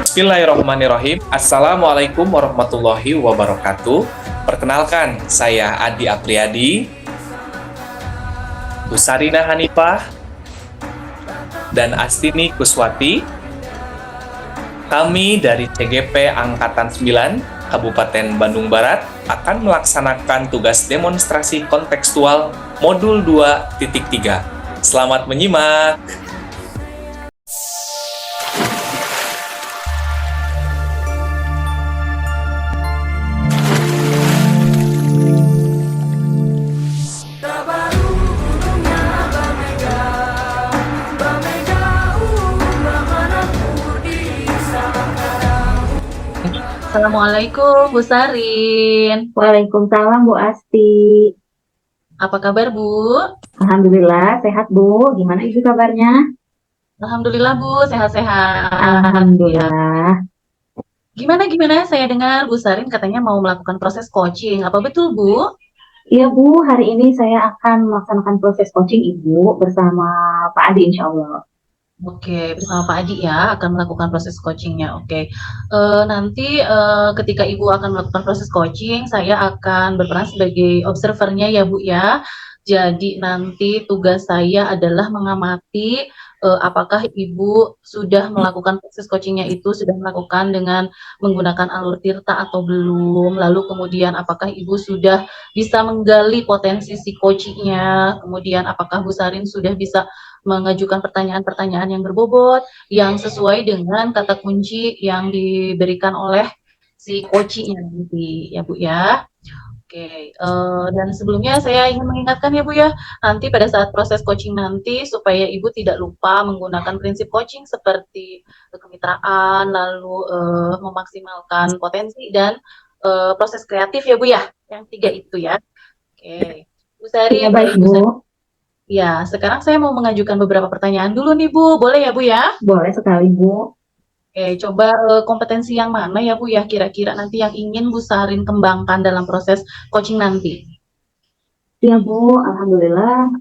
Bismillahirrahmanirrahim. Assalamualaikum warahmatullahi wabarakatuh. Perkenalkan, saya Adi Apriyadi, Bu Sarina Hanifah, dan Astini Kuswati. Kami dari CGP Angkatan 9, Kabupaten Bandung Barat, akan melaksanakan tugas demonstrasi kontekstual Modul 2.3. Selamat menyimak! Assalamualaikum Bu Sarin. Waalaikumsalam Bu Asti. Apa kabar Bu? Alhamdulillah sehat Bu. Gimana Ibu kabarnya? Alhamdulillah Bu, sehat-sehat. Alhamdulillah. Gimana? Saya dengar Bu Sarin katanya mau melakukan proses coaching. Apa betul Bu? Iya Bu, hari ini saya akan melaksanakan proses coaching Ibu bersama Pak Adi insya Allah. Oke, bersama Pak Adi ya akan melakukan proses coachingnya. Oke, nanti ketika Ibu akan melakukan proses coaching, saya akan berperan sebagai observernya ya Bu ya. Jadi nanti tugas saya adalah mengamati apakah Ibu sudah melakukan proses coachingnya itu, sudah melakukan dengan menggunakan alur tirta atau belum. Lalu kemudian apakah Ibu sudah bisa menggali potensi si coachingnya. Kemudian apakah Bu Sarin sudah bisa mengajukan pertanyaan-pertanyaan yang berbobot, yang sesuai dengan kata kunci yang diberikan oleh si coaching nanti ya Bu ya. Oke, dan sebelumnya saya ingin mengingatkan ya Bu ya, nanti pada saat proses coaching nanti supaya Ibu tidak lupa menggunakan prinsip coaching seperti kemitraan, lalu memaksimalkan potensi dan proses kreatif ya Bu ya, yang 3 itu ya. Oke, Bu Sari, Iya baik Bu. Ya, sekarang saya mau mengajukan beberapa pertanyaan dulu nih Bu, boleh ya Bu ya? Boleh sekali Bu. Oke, coba kompetensi yang mana ya Bu ya kira-kira nanti yang ingin Bu Sarin kembangkan dalam proses coaching nanti? Iya Bu, Alhamdulillah.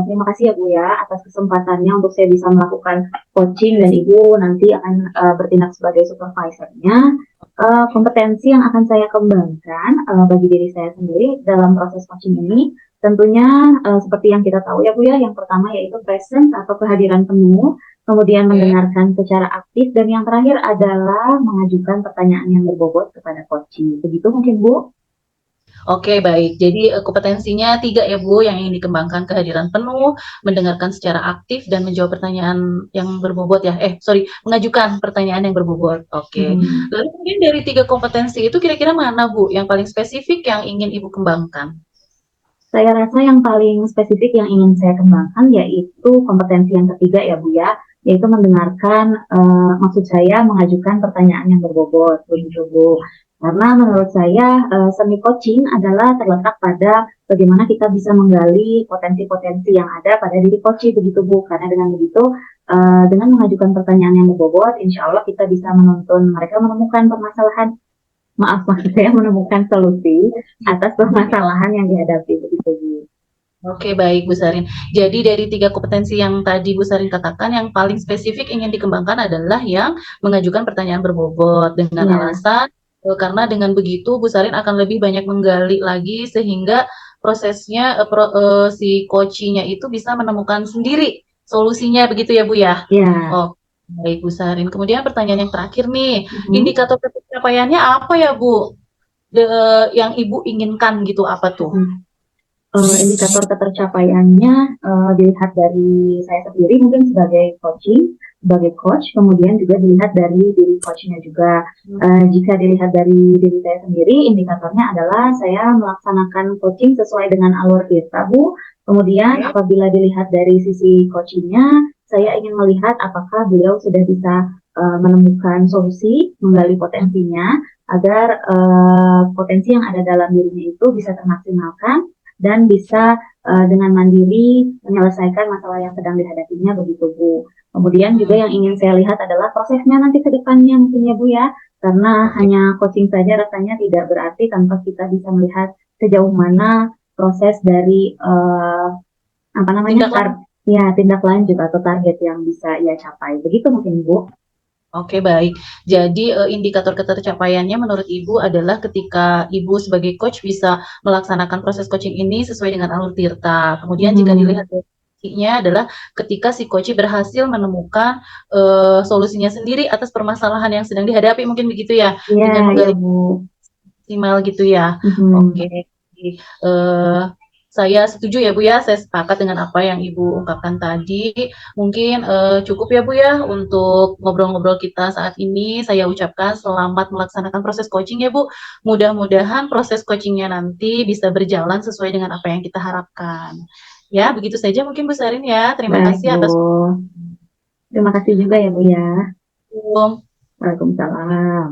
Terima kasih ya Bu ya atas kesempatannya untuk saya bisa melakukan coaching dan Ibu nanti akan bertindak sebagai supervisornya. Kompetensi yang akan saya kembangkan bagi diri saya sendiri dalam proses coaching ini tentunya seperti yang kita tahu ya Bu ya, yang pertama yaitu presence atau kehadiran penuh, kemudian mendengarkan secara aktif, dan yang terakhir adalah mengajukan pertanyaan yang berbobot kepada coaching. Begitu mungkin Bu? Oke, baik. Jadi kompetensinya 3 ya Bu, yang ingin dikembangkan kehadiran penuh, mendengarkan secara aktif, dan menjawab pertanyaan yang berbobot ya. Mengajukan pertanyaan yang berbobot. Oke. Lalu mungkin dari 3 kompetensi itu kira-kira mana Bu yang paling spesifik yang ingin Ibu kembangkan? Saya rasa yang paling spesifik yang ingin saya kembangkan yaitu kompetensi yang ketiga ya Bu ya, yaitu mendengarkan, maksud saya mengajukan pertanyaan yang berbobot, begitu Bu. Karena menurut saya seni coaching adalah terletak pada bagaimana kita bisa menggali potensi-potensi yang ada pada diri coaching, begitu Bu. Karena dengan begitu, dengan mengajukan pertanyaan yang berbobot, insya Allah kita bisa menuntun mereka menemukan menemukan solusi atas permasalahan yang dihadapi, begitu Bu. Oke, baik Bu Sarin. Jadi dari 3 kompetensi yang tadi Bu Sarin katakan, yang paling spesifik ingin dikembangkan adalah yang mengajukan pertanyaan berbobot dengan alasan karena dengan begitu Bu Sarin akan lebih banyak menggali lagi sehingga prosesnya si coaching-nya itu bisa menemukan sendiri solusinya, begitu ya Bu ya? Iya. Oh, baik Bu Sarin. Kemudian pertanyaan yang terakhir nih, indikator pencapaiannya apa ya Bu? Yang Ibu inginkan gitu apa tuh? Indikator ketercapaiannya dilihat dari saya sendiri mungkin sebagai sebagai coach, kemudian juga dilihat dari diri coachnya juga. Jika dilihat dari diri saya sendiri, indikatornya adalah saya melaksanakan coaching sesuai dengan alur tirta Bu. Kemudian apabila dilihat dari sisi coachingnya, saya ingin melihat apakah beliau sudah bisa menemukan solusi, menggali potensinya, agar potensi yang ada dalam dirinya itu bisa termaksimalkan dan bisa dengan mandiri menyelesaikan masalah yang sedang dihadapinya, begitu Bu. Kemudian juga yang ingin saya lihat adalah prosesnya nanti ke depannya mungkin ya Bu ya, karena hanya coaching saja rasanya tidak berarti tanpa kita bisa melihat sejauh mana proses dari ya tindak lanjut atau target yang bisa ia capai. Begitu mungkin Bu. Oke, baik. Jadi indikator ketercapaiannya menurut Ibu adalah ketika Ibu sebagai coach bisa melaksanakan proses coaching ini sesuai dengan alur Tirta. Kemudian jika dilihat dari sisinya adalah ketika si coach berhasil menemukan solusinya sendiri atas permasalahan yang sedang dihadapi, mungkin begitu ya, Iya, dengan ya menggali Bu. maksimal gitu ya. Mhm. Oke. Eh, saya setuju ya Bu ya, saya sepakat dengan apa yang Ibu ungkapkan tadi. Mungkin cukup ya Bu ya untuk ngobrol-ngobrol kita saat ini. Saya ucapkan selamat melaksanakan proses coaching ya Bu. Mudah-mudahan proses coachingnya nanti bisa berjalan sesuai dengan apa yang kita harapkan. Ya, begitu saja mungkin Bu Sarin ya. Terima Baik kasih Bu. atas Terima kasih juga ya Bu ya. waktu. Waalaikumsalam. Nah,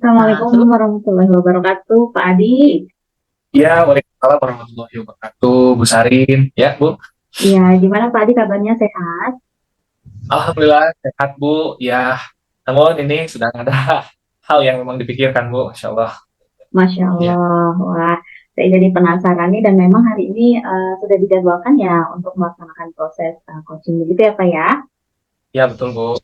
Assalamualaikum terus warahmatullahi wabarakatuh, Pak Adi. Ya, waalaikumsalam warahmatullahi wabarakatuh, Bu Sarin. Ya, Bu. Ya, gimana Pak Adi kabarnya sehat? Alhamdulillah sehat, Bu. Ya, namun ini sedang ada hal yang memang dipikirkan, Bu. Insya Allah. Masya Ya, Allah. Wah, saya jadi penasaran nih dan memang hari ini sudah dijadwalkan ya untuk melaksanakan proses coaching begitu ya Pak ya? ya betul, Bu.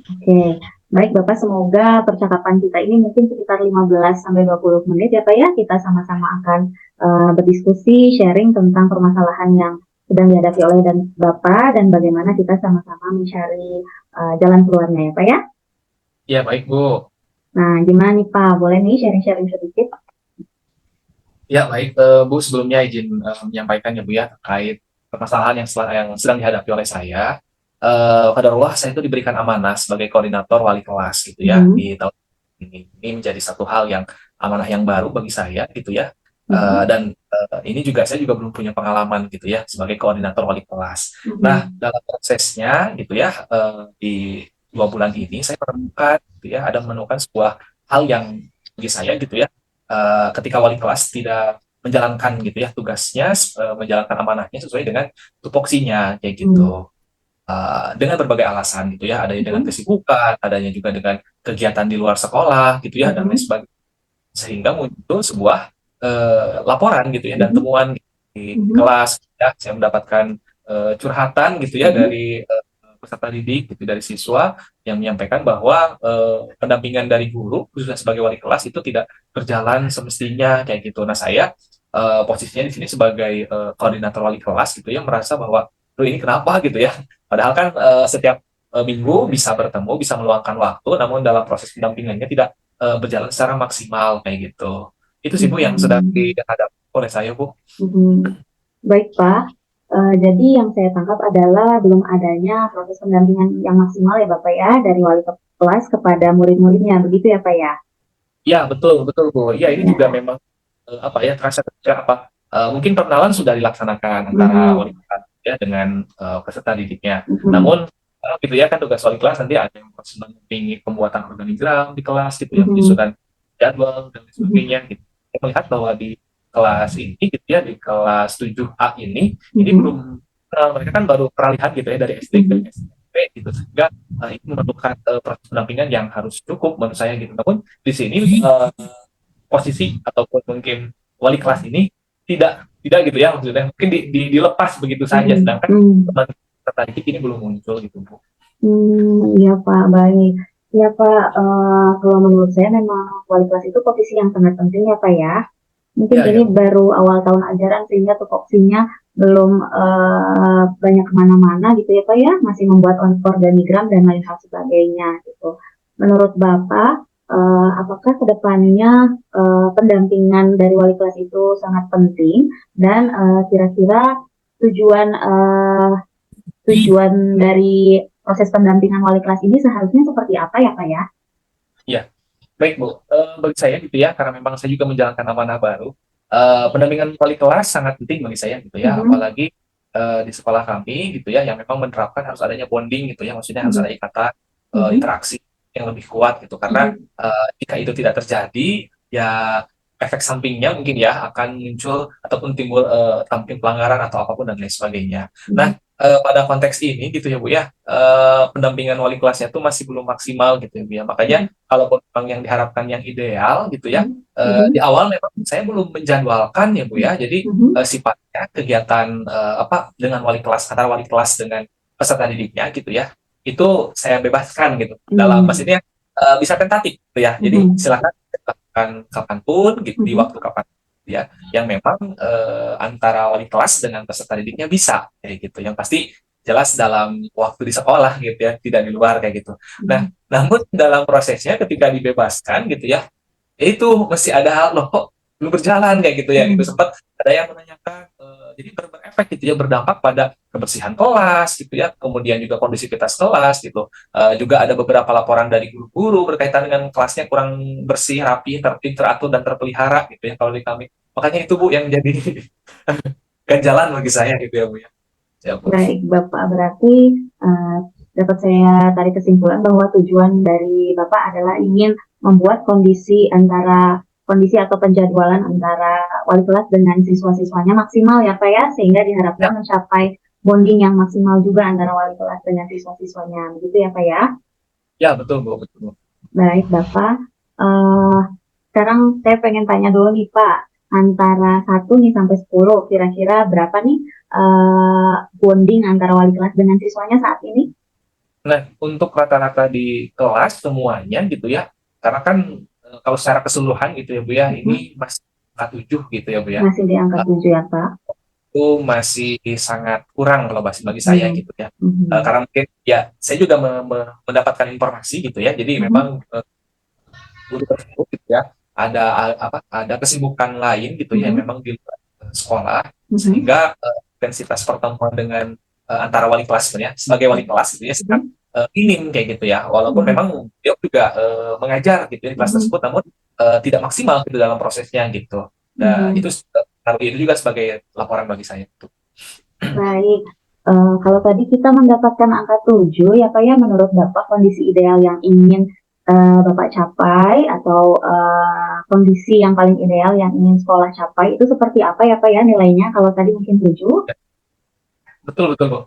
Oke. Baik Bapak, semoga percakapan kita ini mungkin sekitar 15 sampai 20 menit ya Pak ya. Kita sama-sama akan berdiskusi, sharing tentang permasalahan yang sedang dihadapi oleh dan Bapak dan bagaimana kita sama-sama mencari jalan keluarnya ya Pak ya. Ya, baik, Bu. Nah, gimana nih Pak? Boleh nih sharing-sharing sedikit? Ya, baik, Bu. Sebelumnya izin menyampaikan ya, Bu, ya, terkait permasalahan yang sedang dihadapi oleh saya. Qadarullah saya itu diberikan amanah sebagai koordinator wali kelas gitu ya Mhm. di tahun ini. Ini menjadi satu hal yang amanah yang baru bagi saya gitu ya. Mhm. Dan ini juga saya juga belum punya pengalaman gitu ya sebagai koordinator wali kelas. Nah, Mhm. dalam prosesnya gitu ya di 2 bulan ini saya menemukan gitu ya ada menemukan sebuah hal yang bagi saya gitu ya ketika wali kelas tidak menjalankan gitu ya tugasnya menjalankan amanahnya sesuai dengan tupoksinya kayak Mhm. gitu. Dengan berbagai alasan gitu ya, adanya dengan Mhm. kesibukan, adanya juga dengan kegiatan di luar sekolah gitu ya dan lain Mhm. sebagainya, sehingga muncul sebuah laporan gitu ya dan Mhm. temuan di Mhm. kelas ya, saya mendapatkan curhatan gitu ya Mhm. dari peserta didik gitu dari siswa yang menyampaikan bahwa pendampingan dari guru khususnya sebagai wali kelas itu tidak berjalan semestinya kayak gitu. Nah, saya posisinya di sini sebagai koordinator wali kelas gitu ya merasa bahwa "Loh, ini kenapa gitu ya?" Padahal kan setiap minggu bisa bertemu, bisa meluangkan waktu, namun dalam proses pendampingannya tidak berjalan secara maksimal kayak gitu. Itu sih Bu yang sedang Mhm. dihadapi oleh saya, Bu. Mhm. Baik Pak, jadi yang saya tangkap adalah belum adanya proses pendampingan yang maksimal ya Bapak ya dari wali kelas kepada murid-muridnya, begitu ya Pak ya? Ya, betul, betul Bu. Ya, ini juga Ya. memang apa ya terasa ketika apa mungkin perkenalan sudah dilaksanakan antara wali Mhm. kelas ya dengan peserta didiknya. Mhm. Namun gitu ya kan tugas wali kelas nanti ada yang proses mendampingi pembuatan organigram di kelas gitu ya, Mhm. penyusunan jadwal dan lain sebagainya Mhm. gitu. Saya melihat bahwa di kelas ini gitu ya di kelas 7A ini Mhm. belum mereka kan baru peralihan gitu ya dari SD ke Mhm. SMP gitu sehingga ini memerlukan proses pendampingan yang harus cukup menurut saya gitu. Namun di sini posisi ataupun mungkin wali kelas ini tidak gitu ya maksudnya mungkin dilepas begitu saja Mhm. sedangkan Mhm. teman tertarik ini belum muncul gitu Bu. Iya Pak, baik. Iya Pak, kalau menurut saya memang wali kelas itu posisi yang sangat penting ya Pak ya. Mungkin Ya, ini ya Bu. baru awal tahun ajaran sehingga tupoksinya belum banyak kemana-mana gitu ya Pak ya, masih membuat organigram dan lain hal sebagainya gitu. Menurut Bapak, apakah kedepannya pendampingan dari wali kelas itu sangat penting dan kira-kira tujuan tujuan dari proses pendampingan wali kelas ini seharusnya seperti apa ya Pak ya? Ya, baik Bu. Bagi saya gitu ya karena memang saya juga menjalankan amanah baru. Pendampingan wali kelas sangat penting bagi saya gitu ya Mhm. apalagi di sekolah kami gitu ya yang memang menerapkan harus adanya bonding gitu ya maksudnya harus ada Mhm. ikatan Mhm. interaksi yang lebih kuat gitu karena Mhm. jika itu tidak terjadi ya efek sampingnya mungkin ya akan muncul ataupun timbul tampil pelanggaran atau apapun dan lain sebagainya. Nah, Mhm. pada konteks ini gitu ya Bu ya, pendampingan wali kelasnya tuh masih belum maksimal gitu ya Bu ya. Makanya Mhm. kalaupun memang yang diharapkan yang ideal gitu ya, Mhm. Mhm. di awal memang saya belum menjadwalkan ya Bu ya. Jadi Mhm. sifatnya kegiatan apa dengan wali kelas antara wali kelas dengan peserta didiknya gitu ya, itu saya bebaskan gitu. Dalam Mhm. maksudnya bisa tentatif gitu ya. Jadi Mhm. silakan lakukan kapanpun gitu di Mhm. waktu kapan ya yang memang antara wali kelas dengan peserta didiknya bisa kayak gitu. Yang pasti jelas dalam waktu di sekolah gitu ya, tidak di luar kayak gitu. Nah, Mhm. namun dalam prosesnya ketika dibebaskan gitu ya, itu mesti ada hal loh kok belum berjalan kayak gitu ya gitu Mhm. sempat ada yang menanyakan jadi berefek gitu ya berdampak pada kebersihan kelas gitu ya kemudian juga kondisivitas kelas gitu. Juga ada beberapa laporan dari guru-guru berkaitan dengan kelasnya kurang bersih rapi tertib teratur dan terpelihara gitu ya kalau di kami makanya itu Bu yang jadi ganjalan bagi saya gitu ya Bu ya. Ya, Bu. Baik, Bapak, berarti eh, dapat saya tarik kesimpulan bahwa tujuan dari Bapak adalah ingin membuat kondisi atau penjadwalan antara wali kelas dengan siswa-siswanya maksimal ya Pak ya, sehingga Ya, diharapkan mencapai bonding yang maksimal juga antara wali kelas dengan siswa-siswanya, begitu ya Pak ya? ya betul Bu, betul Bu. Baik, Bapak. Eh, Sekarang saya pengen tanya dulu nih, Pak. Antara 1 nih sampai 10, kira-kira berapa nih bonding antara wali kelas dengan siswanya saat ini? Nah, untuk rata-rata di kelas semuanya gitu ya, karena kan kalau secara keseluruhan gitu ya Bu ya, Mhm. ini masih angka 7 gitu ya Bu ya. Masih di angka Eh, 7 ya, Pak? itu masih sangat kurang kalau bagi saya Mhm. gitu ya. Mhm. Karena mungkin ya saya juga mendapatkan informasi gitu ya, jadi memang Mhm. guru tersebut gitu ya, ada apa ada kesibukan lain gitu ya yang Mhm. memang di luar sekolah Mhm. sehingga intensitas pertemuan dengan antara wali kelas sebenarnya sebagai wali kelas gitu ya sangat Mhm. minim kayak gitu ya walaupun Mhm. memang dia juga mengajar gitu ya di kelas Mhm. tersebut namun tidak maksimal gitu dalam prosesnya gitu. Nah itu Mhm. itu juga sebagai laporan bagi saya itu. Baik. Kalau tadi kita mendapatkan angka 7, ya Pak ya, menurut Bapak kondisi ideal yang ingin Bapak capai atau kondisi yang paling ideal yang ingin sekolah capai itu seperti apa ya Pak ya nilainya? Kalau tadi mungkin 7. Betul betul Bu.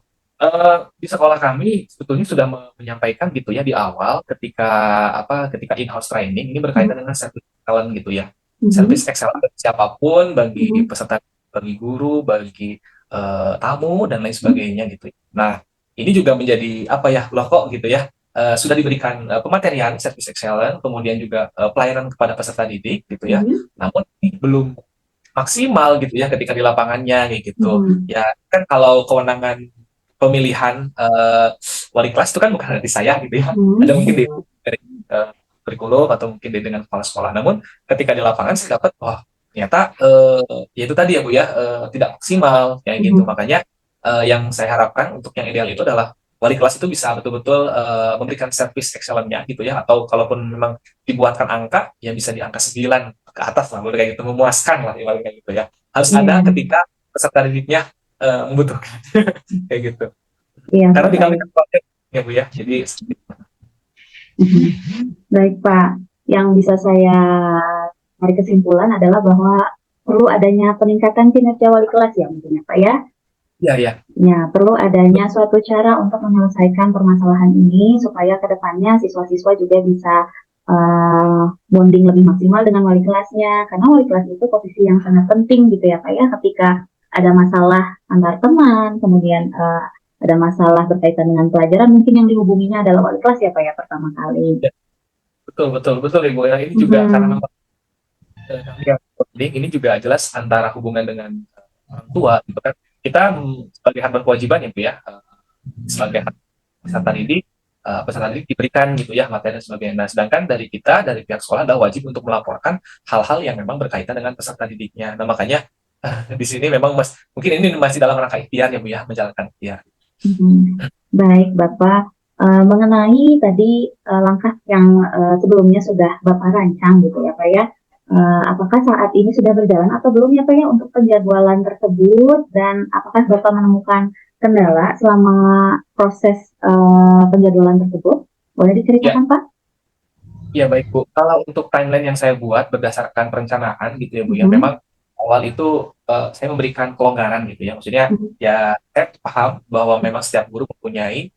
Di sekolah kami sebetulnya sudah menyampaikan gitu ya di awal ketika ketika in-house training ini Mhm. berkaitan dengan service excellence gitu ya. Service Mhm. excellence bagi siapapun, bagi Mhm. peserta, bagi guru, bagi tamu dan lain Mhm. sebagainya gitu. Nah, ini juga menjadi apa ya loh kok gitu ya. Sudah diberikan pematerian service excellence, kemudian juga pelayanan kepada peserta didik gitu ya. Mhm. Namun ini belum maksimal gitu ya ketika di lapangannya kayak gitu. Mhm. Ya kan kalau kewenangan pemilihan wali kelas itu kan bukan ada di saya gitu ya. Ada Mhm. mungkin dari kurikulum atau mungkin dengan kepala sekolah. Namun ketika di lapangan saya dapat wah ternyata ya itu tadi ya Bu ya tidak maksimal kayak gitu. Mhm. Makanya yang saya harapkan untuk yang ideal itu adalah wali kelas itu bisa betul-betul memberikan service excellent-nya gitu ya atau kalaupun memang dibuatkan angka ya bisa di angka 9 ke atas lah boleh kayak gitu memuaskan lah ibaratnya kayak gitu ya harus Iya, ada ketika peserta didiknya membutuhkan kayak gitu iya karena Pak, di kami baik. kan project ya Bu ya jadi Mhm. Baik Pak, yang bisa saya tarik kesimpulan adalah bahwa perlu adanya peningkatan kinerja wali kelas ya mungkin ya Pak ya. ya ya Ya, perlu adanya suatu cara untuk menyelesaikan permasalahan ini supaya ke depannya siswa-siswa juga bisa bonding lebih maksimal dengan wali kelasnya. Karena wali kelas itu posisi yang sangat penting gitu ya Pak ya, ketika ada masalah antar teman, kemudian ada masalah berkaitan dengan pelajaran, mungkin yang dihubunginya adalah wali kelas ya Pak ya pertama kali. ya betul betul betul Ibu ya ini juga karena Mhm. memang kami yang coding ini juga jelas antara hubungan dengan orang tua gitu kan kita sebagai hak dan kewajiban ya Bu ya sebagai peserta didik peserta didik diberikan gitu ya materi dan sebagainya. Nah, sedangkan dari kita dari pihak sekolah adalah wajib untuk melaporkan hal-hal yang memang berkaitan dengan peserta didiknya. Nah, makanya di sini memang mungkin ini masih dalam rangka ikhtiar ya Bu ya, menjalankan ikhtiar. Mhm. Baik, Bapak. Mengenai tadi langkah yang sebelumnya sudah Bapak rancang gitu ya, Pak ya. Apakah saat ini sudah berjalan atau belum ya, Pak ya, untuk penjadwalan tersebut? Dan apakah Bapak menemukan kendala selama proses penjadwalan tersebut? Boleh Ya, diceritakan, Pak? ya baik Bu. Kalau untuk timeline yang saya buat berdasarkan perencanaan gitu ya Bu ya, memang Mhm. awal itu saya memberikan kelonggaran gitu ya. Maksudnya Mhm. ya saya paham bahwa memang setiap guru mempunyai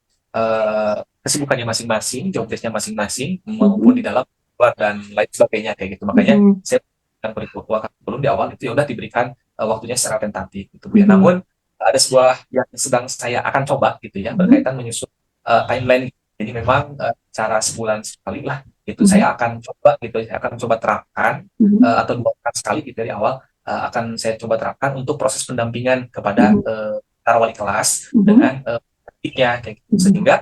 kesibukannya masing-masing, job desk-nya masing-masing, maupun di Mhm. dalam luar dan lain sebagainya kayak gitu. Makanya Mhm. saya berikan kurikulum di awal itu ya udah diberikan waktunya secara tentatif gitu Bu ya. Mhm. Namun ada sebuah yang sedang saya akan coba gitu ya Mhm. berkaitan menyusun timeline. Jadi memang cara sebulan sekali lah itu Mhm. saya akan coba gitu, saya akan coba terapkan Mhm. atau 2 pekan sekali gitu dari awal akan saya coba terapkan untuk proses pendampingan kepada Mhm. para wali kelas Mhm. dengan didiknya kayak gitu. Mhm. Sehingga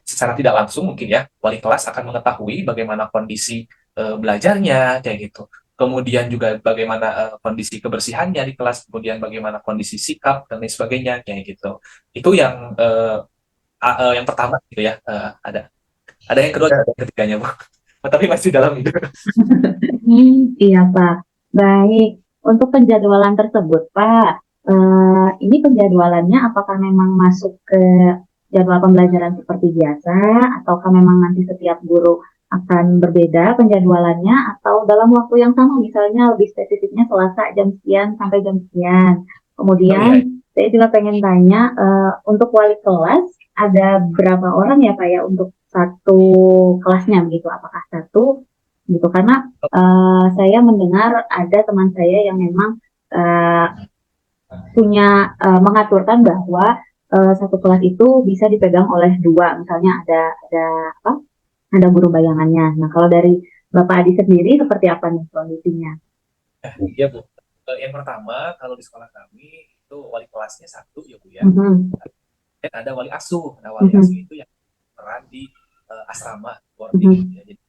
secara tidak langsung mungkin ya wali kelas akan mengetahui bagaimana kondisi belajarnya kayak gitu. Kemudian juga bagaimana kondisi kebersihannya di kelas, kemudian bagaimana kondisi sikap dan lain sebagainya kayak gitu. Itu yang yang pertama gitu ya. Ada yang kedua dan ada yang ketiganya, Bu. Tapi masih dalam itu. Iya, Pak. Baik. Untuk penjadwalan tersebut, Pak, ini penjadwalannya apakah memang masuk ke jadwal pembelajaran seperti biasa, ataukah memang nanti setiap guru akan berbeda penjadwalannya, atau dalam waktu yang sama, misalnya lebih spesifiknya Selasa jam sekian sampai jam sekian. Oh iya. Kemudian, saya juga pengen tanya, untuk wali kelas, ada berapa orang ya, Pak, ya, untuk satu kelasnya begitu? Apakah satu gitu? Karena saya mendengar ada teman saya yang memang punya mengaturkan bahwa satu kelas itu bisa dipegang oleh dua, misalnya ada apa? Ada guru bayangannya. Nah, kalau dari Bapak Adi sendiri seperti apa nih kondisinya? Iya, Bu. Yang pertama, kalau di sekolah kami itu wali kelasnya satu ya, Bu ya. Mhm. Dan ada wali asuh. Nah, wali asuh Mhm. itu yang peran di asrama boarding gitu Mhm. ya. Jadi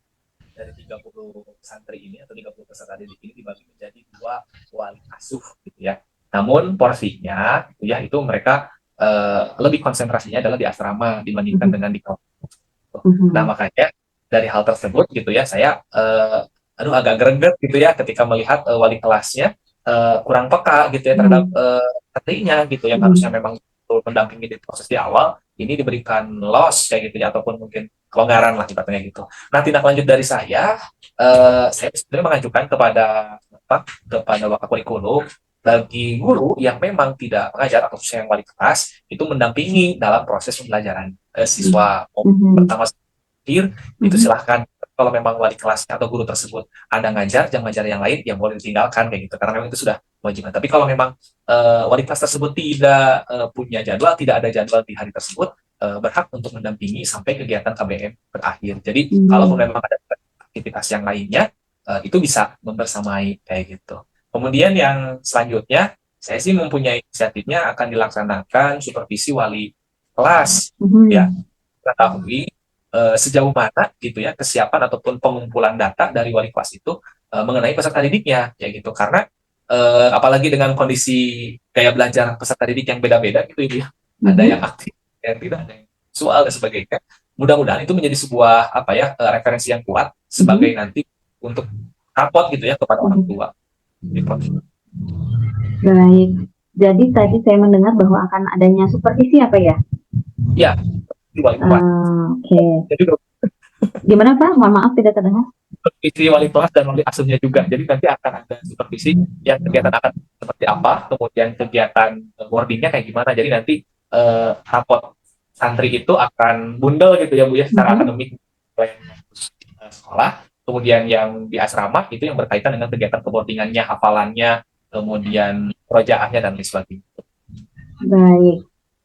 dari 30 santri ini atau 30 peserta didik ini dibagi menjadi 2 wali asuh gitu ya. Namun porsinya gitu ya itu mereka lebih konsentrasinya adalah di asrama dibandingkan Mhm. dengan di kelas. Nah, Mhm. makanya dari hal tersebut gitu ya saya aduh agak greget gitu ya ketika melihat wali kelasnya kurang peka gitu ya terhadap Mhm. santrinya gitu yang harusnya Mhm. memang betul mendampingi di proses di awal ini diberikan loss kayak gitu ya ataupun mungkin kelonggaran lah ibaratnya gitu. Nah, tindak lanjut dari saya sebenarnya mengajukan kepada apa kepada wakil kurikulum bagi guru yang memang tidak mengajar atau khususnya yang wali kelas itu mendampingi dalam proses pembelajaran siswa Mhm. pertama akhir itu Mhm. silahkan kalau memang wali kelas atau guru tersebut ada ngajar, jangan ngajar yang lain, ya boleh ditinggalkan kayak gitu karena memang itu sudah kewajiban. Tapi kalau memang wali kelas tersebut tidak punya jadwal, tidak ada jadwal di hari tersebut, berhak untuk mendampingi sampai kegiatan KBM berakhir. Jadi kalaupun Mhm. memang ada aktivitas yang lainnya, itu bisa membersamai kayak gitu. Kemudian yang selanjutnya, saya sih mempunyai inisiatifnya akan dilaksanakan supervisi wali kelas, ya Mhm. mengetahui sejauh mana gitu ya kesiapan ataupun pengumpulan data dari wali kelas itu mengenai peserta didiknya ya gitu karena apalagi dengan kondisi gaya belajar peserta didik yang beda-beda gitu ya ada yang Mhm. aktif yang tidak ada yang visual dan sebagainya mudah-mudahan itu menjadi sebuah apa ya referensi yang kuat sebagai Mhm. nanti untuk raport gitu ya kepada orang Mhm. tua gitu. Baik. Jadi tadi saya mendengar bahwa akan adanya supervisi apa ya? Ya di wali kelas Oke. jadi Gimana Pak? Mohon maaf tidak terdengar. supervisi wali kelas dan wali asuhnya juga. Jadi nanti akan ada supervisi yang kegiatan akan seperti apa, kemudian kegiatan boardingnya kayak gimana. Jadi nanti rapot santri itu akan bundel gitu ya Bu ya secara Mhm. akademik sekolah. Kemudian yang di asrama itu yang berkaitan dengan kegiatan keboardingannya, hafalannya, kemudian perojaannya dan lain sebagainya. Baik.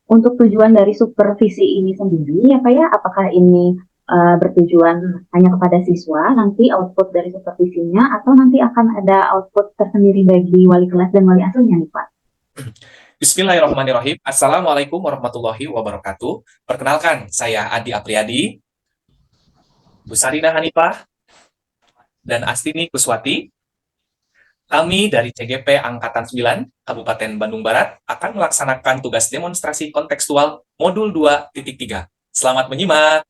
Untuk tujuan dari supervisi ini sendiri, ya Pak ya, apakah ini bertujuan hanya kepada siswa, nanti output dari supervisinya, atau nanti akan ada output tersendiri bagi wali kelas dan wali asuhnya nih Pak? Bismillahirrahmanirrahim. Assalamualaikum warahmatullahi wabarakatuh. Perkenalkan, saya Adi Apriyadi, Bu Sarina Hanifah, dan Astini Kuswati. Kami dari CGP Angkatan 9, Kabupaten Bandung Barat, akan melaksanakan tugas demonstrasi kontekstual Modul 2.3. Selamat menyimak.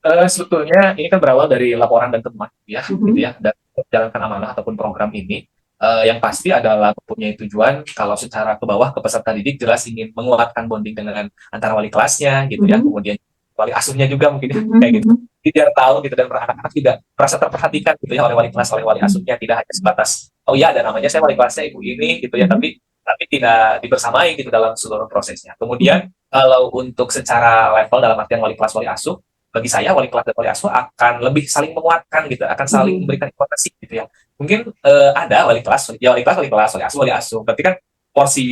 Sebetulnya ini kan berawal dari laporan dan temuan ya, gitu ya, dan menjalankan amanah ataupun program ini. Yang pasti adalah mempunyai tujuan kalau secara ke bawah ke peserta didik jelas ingin menguatkan bonding dengan antara wali kelasnya gitu ya, Mhm. kemudian wali asuhnya juga mungkin ya, kayak gitu. Jadi biar tahu gitu dan anak-anak juga merasa terperhatikan gitu ya oleh wali kelas, oleh wali asuhnya, tidak hanya sebatas oh iya ada namanya saya wali kelasnya ibu ini gitu ya, tapi tidak dibersamai gitu dalam seluruh prosesnya. Kemudian kalau untuk secara level dalam artian wali kelas wali asuh, bagi saya wali kelas dan wali asuh akan lebih saling menguatkan gitu, akan saling memberikan informasi gitu ya. Mungkin ada wali kelas, ya wali kelas, wali asuh. Berarti kan porsi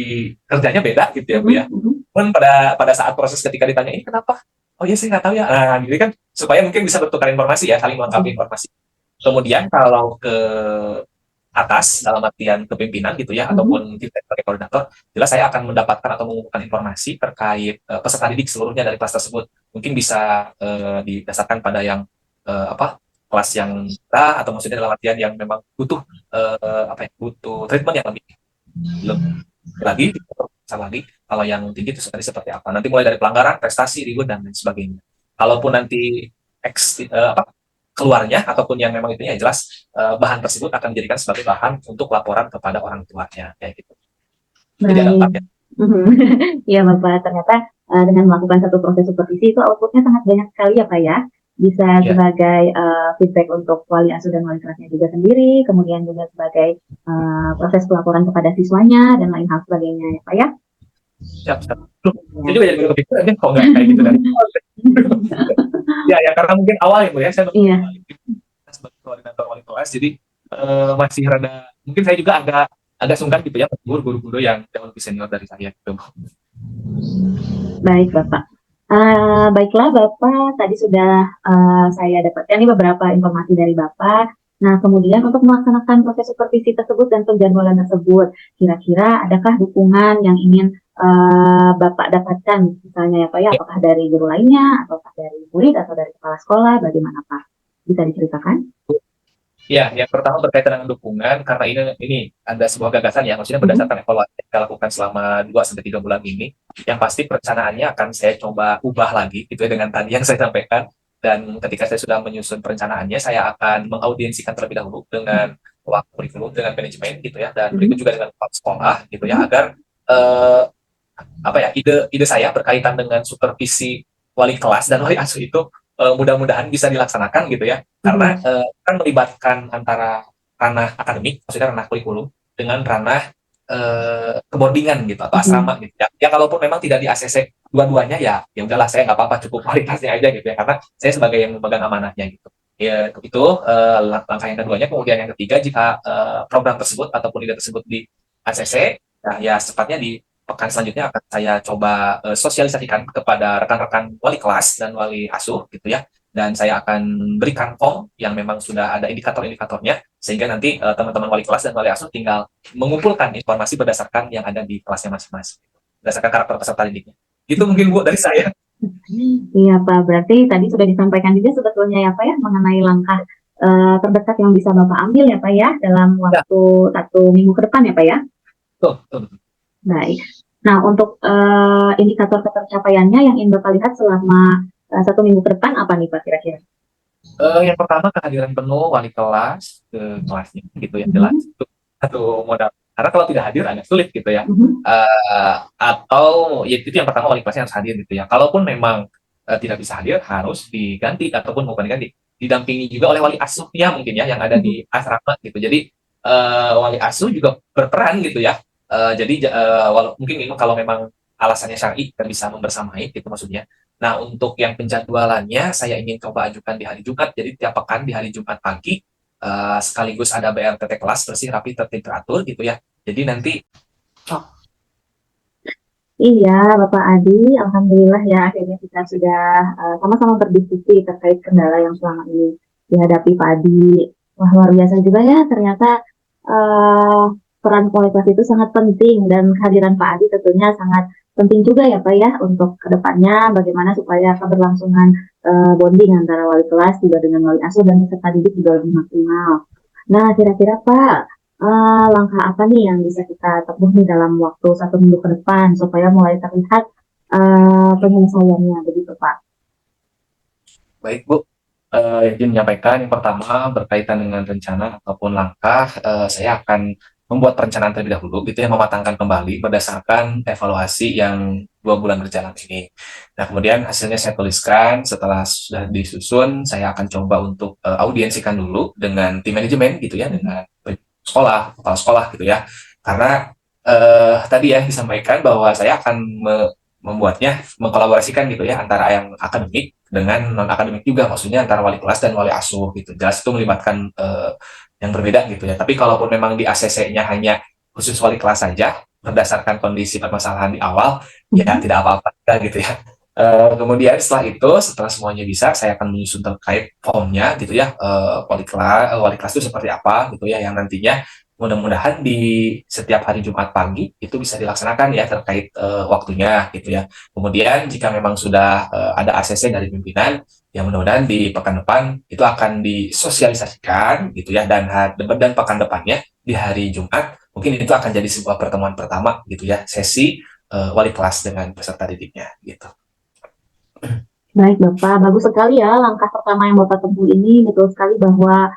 kerjanya beda gitu ya Bu ya. Cuman pada saat proses ketika ditanya ini kenapa? Oh iya saya nggak tahu ya. Nah, jadi kan supaya mungkin bisa bertukar informasi ya, saling melengkapi informasi. Kemudian kalau ke atas dalam artian kepimpinan gitu ya, ataupun kita sebagai koordinator, jelas saya akan mendapatkan atau mengumpulkan informasi terkait peserta didik seluruhnya dari kelas tersebut. Mungkin bisa didasarkan pada yang kelas yang kita, atau maksudnya dalam artian yang memang butuh butuh treatment yang lebih lagi, lagi. Kalau yang tinggi itu seperti apa? Nanti mulai dari pelanggaran, prestasi, reward dan lain sebagainya. Kalaupun nanti keluarnya ataupun yang memang itu ya jelas bahan tersebut akan dijadikan sebagai bahan untuk laporan kepada orang tuanya kayak gitu. Jadi ada empatnya. Iya Bapak, ternyata dengan melakukan satu proses supervisi itu outputnya sangat banyak sekali ya Pak ya. Bisa sebagai feedback untuk wali asuh dan wali kelasnya juga sendiri, kemudian juga sebagai proses pelaporan kepada siswanya dan lain hal sebagainya ya Pak ya. Siap. Jadi juga jadi kepikiran kok nggak kayak gitu dari ya karena mungkin awal ya Bu ya, saya sebagai koordinator wali kelas, jadi masih rada, mungkin saya juga agak sungkan gitu ya guru-guru yang jauh lebih senior dari saya gitu. Baik Bapak. Baiklah Bapak, tadi sudah saya dapatkan ini beberapa informasi dari Bapak. Nah, kemudian untuk melaksanakan proses supervisi tersebut dan penjadwalan tersebut, kira-kira adakah dukungan yang ingin Bapak dapatkan, misalnya ya Pak ya, apakah dari guru lainnya, ataukah dari murid, atau dari kepala sekolah, bagaimana Pak? Bisa diceritakan? Ya, yang pertama berkaitan dengan dukungan, karena ini ada sebuah gagasan ya, maksudnya berdasarkan evaluasi yang kita lakukan selama 2-3 bulan ini, yang pasti perencanaannya akan saya coba ubah lagi, gitu ya, dengan tadi yang saya sampaikan. Dan ketika saya sudah menyusun perencanaannya, saya akan mengaudiensikan terlebih dahulu dengan waktu kurikulum, dengan manajemen gitu ya, dan berikut juga dengan kepala sekolah gitu ya, agar ide saya berkaitan dengan supervisi wali kelas dan wali asuh itu mudah-mudahan bisa dilaksanakan gitu ya, karena kan melibatkan antara ranah akademik, maksudnya ranah kurikulum, dengan ranah keboardingan gitu atau asrama gitu ya. Ya kalaupun memang tidak di ACC dua-duanya ya udahlah, saya nggak apa-apa, cukup kualitasnya aja gitu ya, karena saya sebagai yang memegang amanahnya gitu. Ya itu langkah yang keduanya. Kemudian yang ketiga, jika program tersebut ataupun ide tersebut di ACC, ya secepatnya di pekan selanjutnya akan saya coba sosialisasikan kepada rekan-rekan wali kelas dan wali asuh gitu ya, dan saya akan berikan form yang memang sudah ada indikator-indikatornya, sehingga nanti teman-teman wali kelas dan wali asuh tinggal mengumpulkan informasi berdasarkan yang ada di kelasnya masing-masing, berdasarkan karakter peserta didiknya. Itu mungkin Bu dari saya. Iya Pak, berarti tadi sudah disampaikan juga sebetulnya ya Pak ya, mengenai langkah terdekat yang bisa Bapak ambil ya Pak ya, dalam waktu 1 minggu ke depan ya Pak ya. Betul. Baik. Nah, untuk indikator ketercapaiannya yang ingin Bapak lihat selama 1 minggu ke depan apa nih Pak kira-kira? Yang pertama, kehadiran penuh wali kelas ke kelasnya gitu ya, jelas itu satu modal. Karena kalau tidak hadir agak sulit gitu ya. Atau ya itu yang pertama, wali kelasnya harus hadir gitu ya. Kalaupun memang tidak bisa hadir, harus diganti, ataupun bukan diganti, didampingi juga oleh wali asuhnya mungkin ya, yang ada di asrama gitu. Jadi wali asuh juga berperan gitu ya. Jadi mungkin ini kalau memang alasannya syar'i dan bisa membersamai gitu maksudnya. Nah, untuk yang penjadwalannya saya ingin coba ajukan di hari Jumat. Jadi tiap pekan di hari Jumat pagi sekaligus ada BRTT kelas, bersih, rapi, tertib, teratur gitu ya. Jadi nanti Iya, Bapak Adi, alhamdulillah ya akhirnya kita sudah sama-sama berdiskusi terkait kendala yang selama ini dihadapi Pak Adi. Wah, luar biasa juga ya, ternyata peran kualitas itu sangat penting, dan kehadiran Pak Adi tentunya sangat penting juga ya Pak ya, untuk kedepannya bagaimana supaya keberlangsungan bonding antara wali kelas juga dengan wali asuh dan peserta didik juga lebih maksimal. Nah, kira-kira Pak, langkah apa nih yang bisa kita tempuh nih dalam waktu 1 minggu ke depan supaya mulai terlihat penyelesaiannya begitu Pak? baik Bu, izin menyampaikan yang pertama berkaitan dengan rencana ataupun langkah, saya akan membuat perencanaan terlebih dahulu gitu ya, mematangkan kembali berdasarkan evaluasi yang 2 bulan berjalan ini. Nah, kemudian hasilnya saya tuliskan. Setelah sudah disusun, saya akan coba untuk audiensikan dulu dengan tim manajemen gitu ya, dengan sekolah, kepala sekolah gitu ya. Karena tadi ya disampaikan bahwa saya akan membuatnya, mengkolaborasikan gitu ya antara yang akademik dengan non akademik juga, maksudnya antara wali kelas dan wali asuh gitu. Jelas itu melibatkan yang berbeda gitu ya. Tapi kalaupun memang di ACC-nya hanya khusus wali kelas saja berdasarkan kondisi permasalahan di awal, ya tidak apa-apa gitu ya. Kemudian setelah itu, setelah semuanya bisa, saya akan menyusun terkait formnya gitu ya. Wali kelas itu seperti apa gitu ya, yang nantinya mudah-mudahan di setiap hari Jumat pagi itu bisa dilaksanakan ya terkait waktunya gitu ya. Kemudian jika memang sudah ada ACC dari pimpinan, ya mudah-mudahan di pekan depan itu akan disosialisasikan gitu ya, dan pekan depannya di hari Jumat mungkin itu akan jadi sebuah pertemuan pertama gitu ya, sesi wali kelas dengan peserta didiknya gitu. Baik Bapak, bagus sekali ya langkah pertama yang Bapak tempuh ini, betul sekali bahwa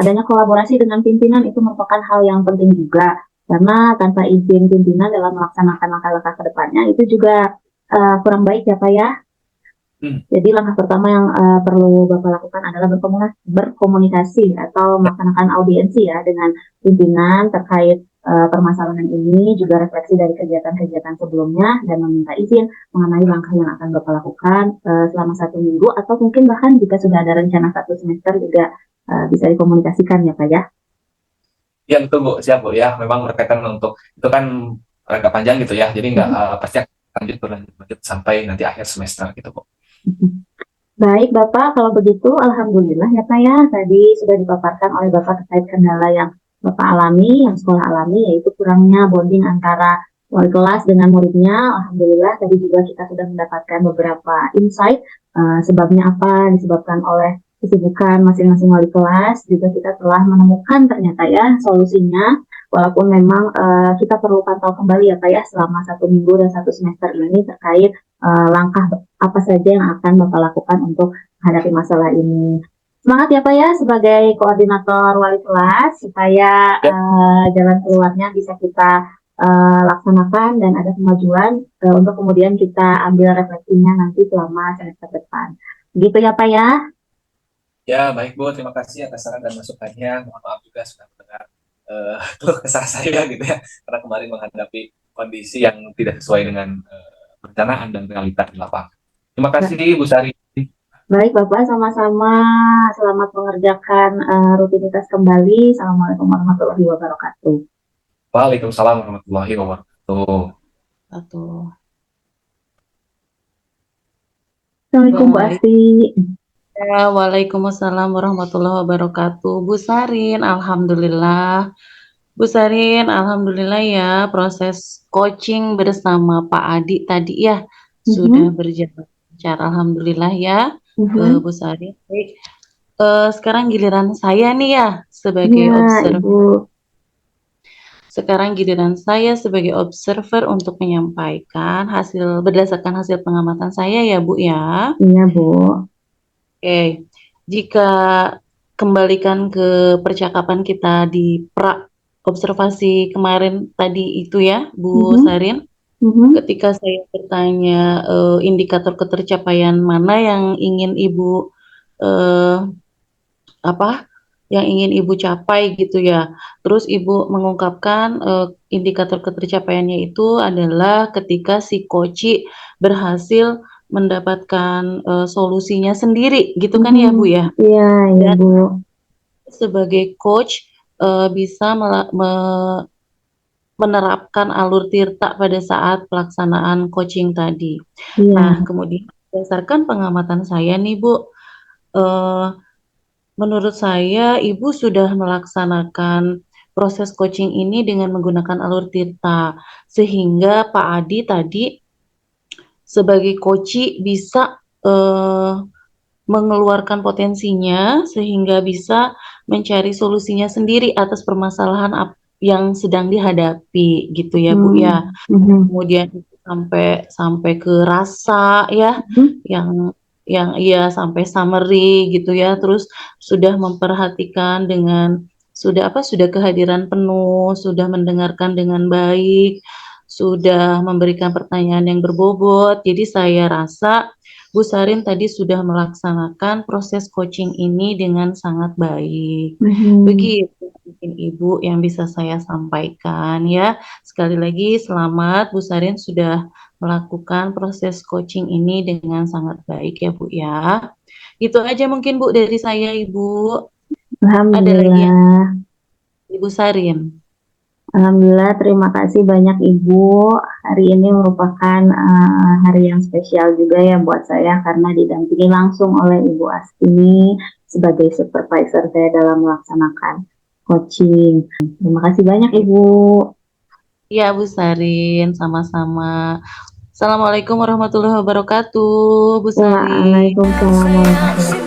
adanya kolaborasi dengan pimpinan itu merupakan hal yang penting juga, karena tanpa izin pimpinan dalam melaksanakan langkah-langkah ke depannya itu juga kurang baik ya Pak ya. Jadi langkah pertama yang perlu Bapak lakukan adalah berkomunikasi atau melaksanakan audiensi ya dengan pimpinan terkait permasalahan ini, juga refleksi dari kegiatan-kegiatan sebelumnya dan meminta izin mengenai langkah yang akan Bapak lakukan selama 1 minggu, atau mungkin bahkan jika sudah ada rencana 1 semester juga bisa dikomunikasikan ya Pak ya. Ya betul Bu, siap Bu ya. Memang berkaitan untuk itu kan agak panjang gitu ya. Jadi nggak pasti akan berlanjut sampai nanti akhir semester gitu Bu. Baik Bapak, kalau begitu Alhamdulillah ya Pak ya, tadi sudah dipaparkan oleh Bapak terkait kendala yang Bapak alami, yang sekolah alami, yaitu kurangnya bonding antara wali kelas dengan muridnya. Alhamdulillah tadi juga kita sudah mendapatkan beberapa insight, sebabnya apa, disebabkan oleh kesibukan masing-masing wali kelas. Juga kita telah menemukan ternyata ya solusinya, walaupun memang kita perlu pantau kembali ya Pak ya selama 1 minggu dan 1 semester ini terkait langkah apa saja yang akan Bapak lakukan untuk menghadapi masalah ini. Semangat ya Pak ya sebagai koordinator wali kelas, supaya jalan keluarnya bisa kita laksanakan dan ada kemajuan untuk kemudian kita ambil refleksinya nanti selama semester depan. Begitu ya Pak ya. Ya baik Bu, terima kasih atas saran dan masukannya. Mohon maaf juga sudah mendengar keluh kesah saya gitu ya, karena kemarin menghadapi kondisi yang tidak sesuai dengan perencanaan dan realita di lapangan. Terima kasih Bu Sari. Baik Bapak, sama-sama. Selamat mengerjakan rutinitas kembali. Assalamualaikum warahmatullahi wabarakatuh. Waalaikumsalam warahmatullahi wabarakatuh. Assalamualaikum Bu Baik. Asti. Waalaikumsalam warahmatullahi wabarakatuh. Bu Sarin, alhamdulillah. Bu Sarin, alhamdulillah ya, proses coaching bersama Pak Adi tadi ya sudah berjalan lancar, alhamdulillah ya, Bu Sarin. Baik. Sekarang giliran saya nih ya sebagai observer. Ibu. Sekarang giliran saya sebagai observer untuk menyampaikan hasil berdasarkan hasil pengamatan saya ya Bu ya. Iya Bu. Oke, jika kembalikan ke percakapan kita di pra observasi kemarin tadi itu ya, Bu Sarin, ketika saya bertanya indikator ketercapaian mana yang ingin Ibu yang ingin Ibu capai gitu ya. Terus Ibu mengungkapkan indikator ketercapaiannya itu adalah ketika si koci berhasil mendapatkan solusinya sendiri gitu kan ya Bu ya. Iya Bu. Sebagai coach bisa menerapkan alur tirta pada saat pelaksanaan coaching tadi. Nah, kemudian berdasarkan pengamatan saya nih Bu, menurut saya Ibu sudah melaksanakan proses coaching ini dengan menggunakan alur tirta, sehingga Pak Adi tadi sebagai coach bisa mengeluarkan potensinya sehingga bisa mencari solusinya sendiri atas permasalahan yang sedang dihadapi gitu ya Bu ya. Kemudian sampai ke rasa ya, yang iya sampai summary gitu ya, terus sudah memperhatikan dengan sudah kehadiran penuh, sudah mendengarkan dengan baik, sudah memberikan pertanyaan yang berbobot. Jadi saya rasa Bu Sarin tadi sudah melaksanakan proses coaching ini dengan sangat baik. Begitu mungkin Ibu yang bisa saya sampaikan ya. Sekali lagi selamat Bu Sarin sudah melakukan proses coaching ini dengan sangat baik ya Bu ya. Itu aja mungkin Bu dari saya Ibu. Ada lagi yang Alhamdulillah. Ibu Sarin? Alhamdulillah, terima kasih banyak Ibu. Hari ini merupakan hari yang spesial juga ya buat saya karena didampingi langsung oleh Ibu Astini sebagai supervisor saya dalam melaksanakan coaching. Terima kasih banyak Ibu. Iya Bu Sarin, sama-sama. Assalamualaikum warahmatullahi wabarakatuh, Bu Sarin. Waalaikumsalam warahmatullahi wabarakatuh.